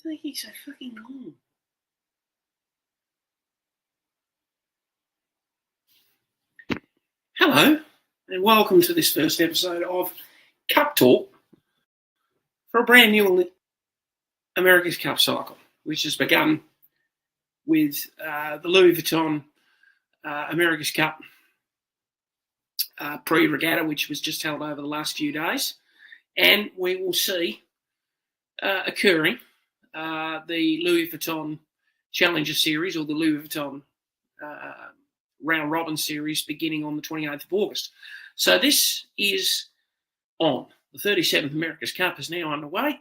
taking so fucking long? Hello, and welcome to this first episode of Cup Talk for a brand new America's Cup cycle, which has begun with the Louis Vuitton America's Cup pre-regatta, which was just held over the last few days. And we will see occurring the Louis Vuitton Challenger Series, or the Louis Vuitton Round Robin Series, beginning on the 28th of August. So this is on. The 37th America's Cup is now underway.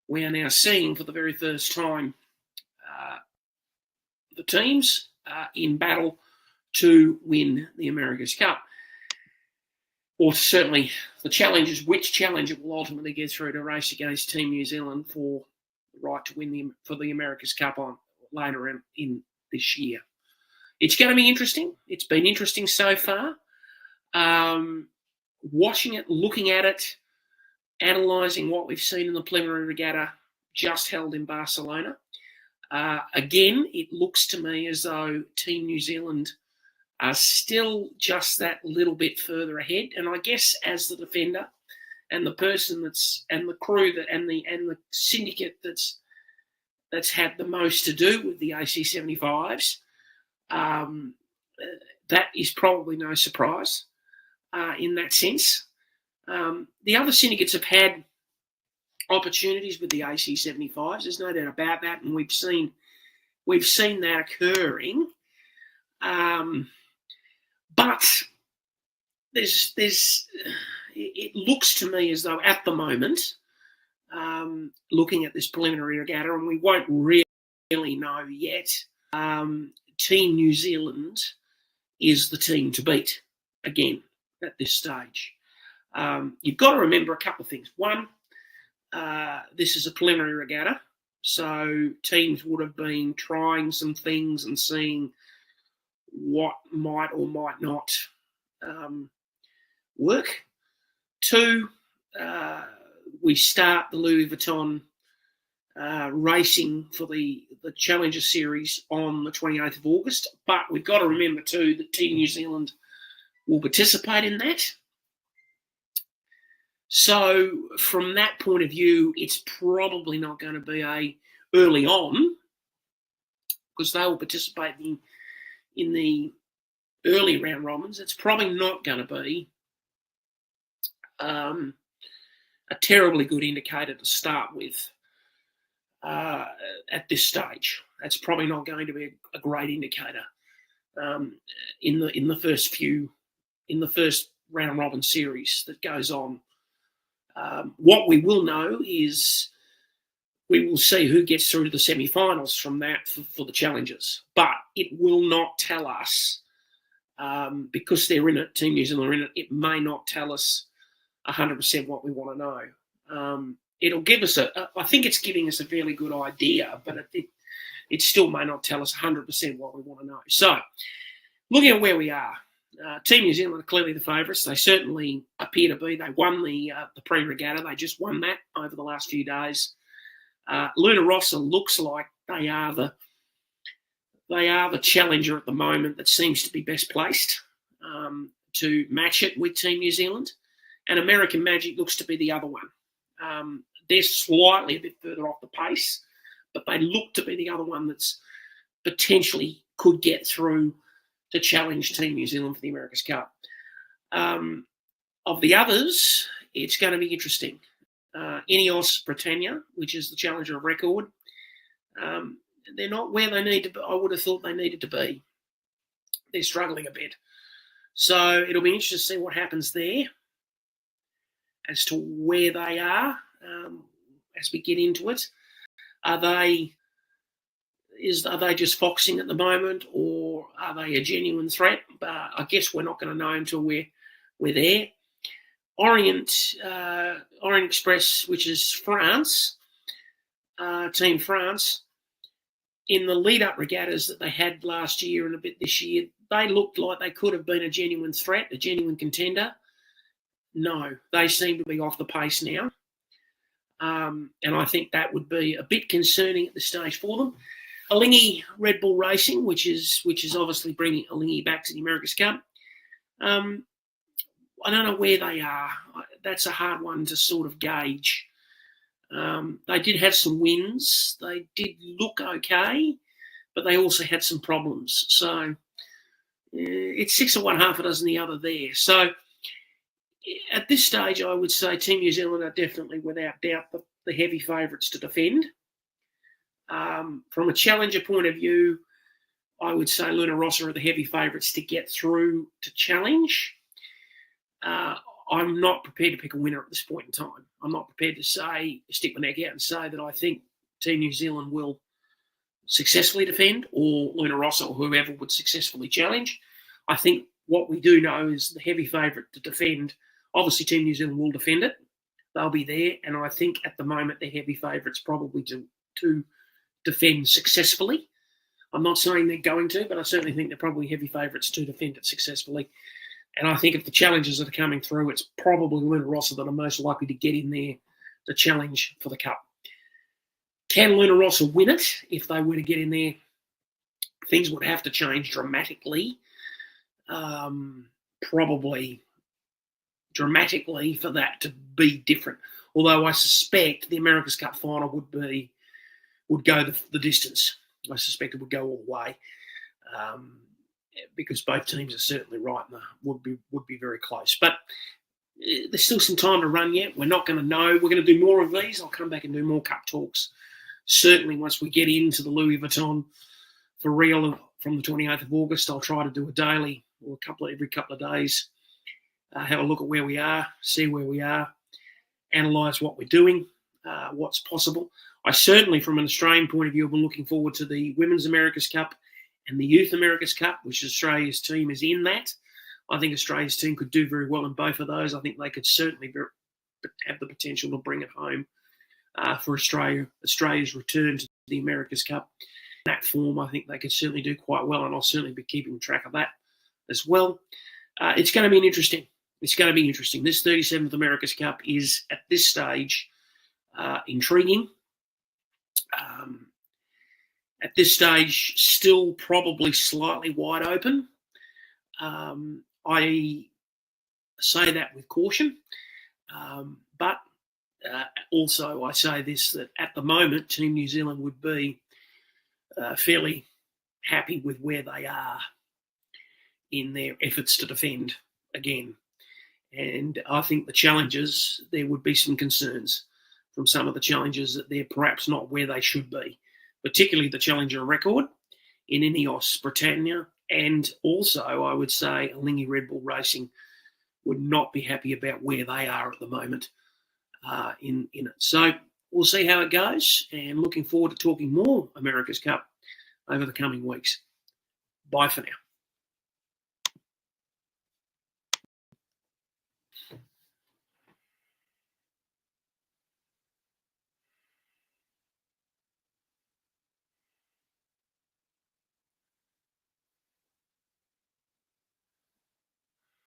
We are now seeing for the very first time the teams in battle to win the America's Cup. Or certainly the challengers, which challenger will ultimately get through to race against Team New Zealand for the right to win for the America's Cup on later in this year. It's going to be interesting. It's been interesting so far. Watching it, looking at it, analysing what we've seen in the preliminary regatta just held in Barcelona. Again, it looks to me as though Team New Zealand are still just that little bit further ahead. And I guess as the defender and the person and the crew and the syndicate that's had the most to do with the AC75s, that is probably no surprise in that sense. The other syndicates have had opportunities with the AC75s. There's no doubt about that, and we've seen that occurring. But it looks to me as though at the moment, looking at this preliminary regatta, and we won't really know yet, Team New Zealand is the team to beat again at this stage. You've got to remember a couple of things. One, this is a preliminary regatta, so teams would have been trying some things and seeing what might or might not work. Two, we start the Louis Vuitton racing for the Challenger Series on the 28th of August, but we've got to remember too that Team New Zealand will participate in that. So from that point of view, it's probably not going to be early on, because they will participate in the early round robins. It's probably not going to be a terribly good indicator to start with at this stage. That's probably not going to be a great indicator in the first round robin series that goes on. What we will know is we will see who gets through to the semi-finals from that for the challengers. But it will not tell us, because they're in it, Team New Zealand are in it, it may not tell us 100% what we want to know. It'll give us I think it's giving us a fairly good idea, but it still may not tell us 100% what we want to know. So, looking at where we are, Team New Zealand are clearly the favourites. They certainly appear to be. They won the pre-regatta. They just won that over the last few days. Luna Rossa looks like they are the challenger at the moment that seems to be best placed to match it with Team New Zealand. And American Magic looks to be the other one. They're slightly a bit further off the pace, but they look to be the other one that's potentially could get through to challenge Team New Zealand for the America's Cup. Of the others, it's going to be interesting. Ineos Britannia, which is the challenger of record, they're not where they need to be. I would have thought they needed to be. They're struggling a bit. So it'll be interesting to see what happens there as to where they are as we get into it. Are they just foxing at the moment, or are they a genuine threat? But I guess we're not going to know until we're there. Orient Express, which is France, Team France, in the lead-up regattas that they had last year and a bit this year, they looked like they could have been a genuine threat, a genuine contender. No, they seem to be off the pace now. And I think that would be a bit concerning at this stage for them. Alinghi Red Bull Racing, which is obviously bringing Alinghi back to the America's Cup. I don't know where they are. That's a hard one to sort of gauge. They did have some wins. They did look okay, but they also had some problems. So it's 6 of one, half a dozen the other there. So at this stage, I would say Team New Zealand are definitely, without doubt, the heavy favourites to defend. From a challenger point of view, I would say Luna Rossa are the heavy favourites to get through to challenge. I'm not prepared to pick a winner at this point in time. I'm not prepared to stick my neck out and say that I think Team New Zealand will successfully defend, or Luna Rossa or whoever would successfully challenge. I think what we do know is the heavy favourite to defend. Obviously, Team New Zealand will defend it. They'll be there, and I think at the moment they're heavy favourites probably to defend successfully. I'm not saying they're going to, but I certainly think they're probably heavy favourites to defend it successfully. And I think if the challenges that are coming through, it's probably Luna Rossa that are most likely to get in there to challenge for the Cup. Can Luna Rossa win it? If they were to get in there, things would have to change dramatically. Probably dramatically for that to be different. Although I suspect the America's Cup final would go the distance. I suspect it would go all the way. Because both teams are certainly right and would be very close. But there's still some time to run yet. We're not going to know. We're going to do more of these. I'll come back and do more Cup talks. Certainly once we get into the Louis Vuitton for real from the 28th of August, I'll try to do a daily or every couple of days, have a look at where we are, see where we are, analyse what we're doing, what's possible. I certainly, from an Australian point of view, have been looking forward to the Women's America's Cup and the Youth America's Cup, which Australia's team is in that. I think Australia's team could do very well in both of those. I think they could certainly have the potential to bring it home for Australia's return to the America's Cup. In that form, I think they could certainly do quite well, and I'll certainly be keeping track of that as well. It's going to be interesting. It's going to be interesting. This 37th America's Cup is, at this stage, intriguing. At this stage, still probably slightly wide open. I say that with caution. But also I say this, that at the moment, Team New Zealand would be fairly happy with where they are in their efforts to defend again. And I think the challengers, there would be some concerns from some of the challengers that they're perhaps not where they should be, particularly the challenger record in Ineos Britannia. And also, I would say, Alinghi Red Bull Racing would not be happy about where they are at the moment in it. So we'll see how it goes, and looking forward to talking more America's Cup over the coming weeks. Bye for now.